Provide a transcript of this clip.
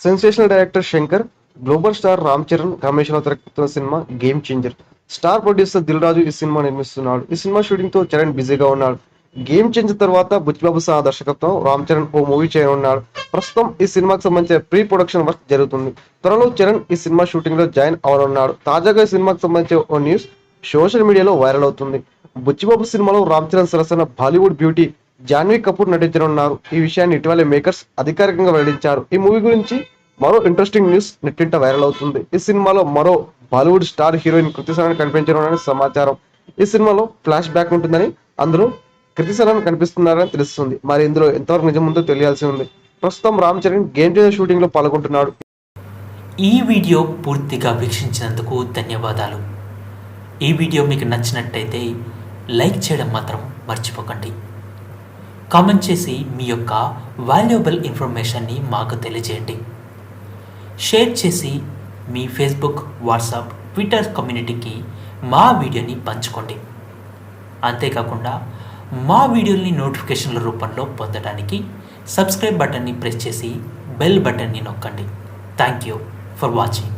Sensational director Shankar, global star Ram Charan, Ramesh Rao తెరకెక్కుతున్న cinema Game Changer. Star producer Dil Raju ఈ cinema నిర్మిస్తున్నాడు. ఈ సినిమా షూటింగ్ తో చరణ్ బిజీగా ఉన్నాడు. గేమ్ చేంజర్ తర్వాత బుచ్చిబాబు సహా దర్శకత్వం రామ్ చరణ్ ఓ మూవీ చేయనున్నాడు. ప్రస్తుతం ఈ సినిమాకి సంబంధించిన ప్రీ ప్రొడక్షన్ వర్క్ జరుగుతుంది. త్వరలో చరణ్ ఈ సినిమా షూటింగ్ లో జాయిన్ అవనున్నాడు. తాజాగా ఈ సినిమాకి సంబంధించిన ఓ న్యూస్ సోషల్ మీడియాలో వైరల్ అవుతుంది. బుచ్చిబాబు సినిమాలో రామ్ చరణ్ సరసన బాలీవుడ్ బ్యూటీ జాన్వీ కపూర్ నటించనున్నారు. ఈ విషయాన్ని ఇటీవలే మేకర్స్ అధికారికంగా వెల్లడించారు. ఈ మూవీ గురించి మరో ఇంట్రెస్టింగ్ న్యూస్ నెట్టింట వైరల్ అవుతుంది. ఈ సినిమాలో మరో బాలీవుడ్ స్టార్ హీరోయిన్ కృతి సనన్ కనిపించనున్నారని సమాచారం. ఈ సినిమాలో ఫ్లాష్ బ్యాక్ ఉంటుందని, అందులో కృతి సనన్ కనిపిస్తున్నారని తెలుస్తుంది. మరి ఇందులో ఎంతవరకు నిజం ఉందో తెలియాల్సి ఉంది. ప్రస్తుతం Ram Charan game changer shooting లో పాల్గొంటున్నాడు. ఈ వీడియో పూర్తిగా వీక్షించినందుకు ధన్యవాదాలు. ఈ వీడియో మీకు నచ్చినట్టయితే లైక్ చేయడం మాత్రం మర్చిపోకండి. కామెంట్ చేసి మీ యొక్క వాల్యుబుల్ ఇన్ఫర్మేషన్ని మాకు తెలియజేయండి. షేర్ చేసి మీ ఫేస్బుక్, వాట్సాప్, ట్విట్టర్ కమ్యూనిటీకి మా వీడియోని పంచుకోండి. అంతేకాకుండా మా వీడియోని నోటిఫికేషన్ల రూపంలో పొందడానికి సబ్స్క్రైబ్ బటన్ని ప్రెస్ చేసి బెల్ బటన్ని నొక్కండి. Thank you for watching.